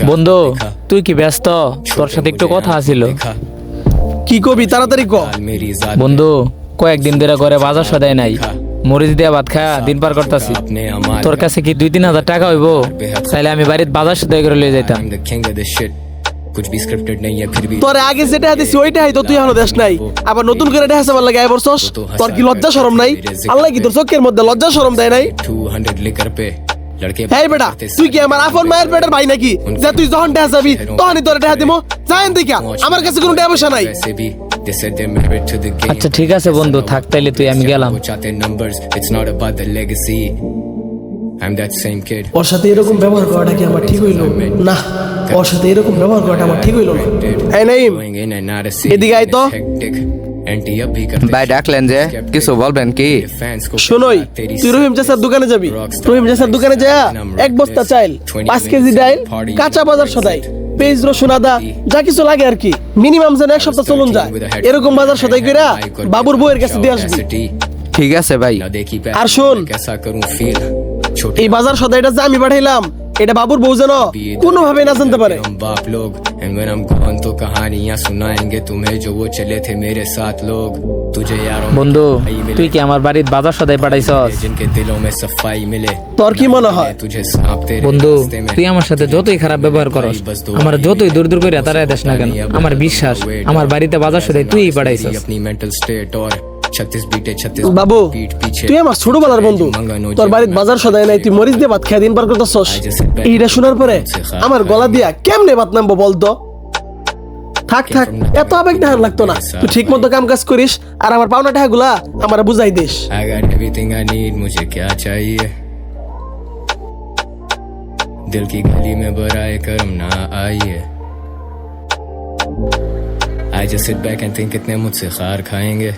বন্ধু তুই কি ব্যস্ত? তোর সাথে একটু কথা আছিল। কি কবি তাড়াতাড়ি ক। বন্ধু কয়েকদিন ধরে ঘরে বাজার সদাই নাই, মরিচ দিয়া ভাত খায়া দিন পার করতেছি। তোর কাছে কি 2-3 হাজার টাকা হইব? তাইলে আমি বাড়িতে বাজার সদাই করে লয়ে যাইতাম। তোরে আগে যেটা দিছি ওইটাই তো তুই এখনো দেশ নাই, আবার নতুন করে দেখা যাবার লাগে আয় বছর। তোর কি লজ্জা শরম নাই? আল্লাহ কি তোর চোখের মধ্যে লজ্জা শরম দেয় নাই? হ্যাঁ বেটা, তুই কি আমার আপন মায়ের পেটের ভাই নাকি যে তুই যখন দেখা যাবি তখনই তোরে দেখা দিমো? যাইন দেখা, আমার কাছে কোনো টাকা পয়সা নাই। আচ্ছা ঠিক আছে বন্ধু, থাক তাইলে তুই, আমি গেলাম। ওর সাথে এরকম ব্যবহার করাটা কি আমার ঠিক হইলো? না, ওর সাথে এরকম ব্যবহার করাটা আমার ঠিক হইলো না। এই নাইম, এদিকে আয় তো। ভাই ডাকলেন যে, কিছু বলবেন কি? শুনোই, তুই রহিম চাচার দোকানে যাবি। রহিম চাচার দোকানে যা 1 বস্তা চাইল, 5 কেজি ডাইল, কাঁচা বাজার সদাই, পেঁয়াজ রসুন আদা যা কিছু লাগে আর কি, মিনিমাম যেন 1 সপ্তাহ চলুন যায় এরকম বাজার সদাই কইরা বাবুর বউয়ের কাছে দিয়ে আসবি। ঠিক আছে ভাই। আর শোন, এই বাজার সদাইটা যে আমি পাঠাইলাম এটা বাবুর বউ যেন কোনোভাবে না জানতে পারে। বন্ধু তুই কি আমার বাড়ির বাজার সদাই পাঠাইছস? তোর কি মনে হয়? বন্ধু তুই আমার সাথে যতই খারাপ ব্যবহার করস, আমার যতই দূর দূর করে তারাই দেশ না কেন, আমার বিশ্বাস আমার বাড়িতে বাজার সদাই তুই পাঠাইছস। বাবু তুই আমার ছোটবেলার বন্ধু, তোর বাড়ির বাজার সদাই নাই, তুই মরিচ দিয়ে ভাত খেয়ে দিন পার করতেছস। এইটা শোনার পরে আমার গলা দিয়া কেমনে ভাত নামবো বলতো? থাক থাক, এত আবেগ দেখার লাগতো না। তুই ঠিক মতো কাম কাজ করিস আর আমার পাওনা টাকা গুলা আমার বুঝাই দিস। दिल की गली में बराए कर्म ना आइए। I just sit back and think कितने मुझसे खार खाएंगे।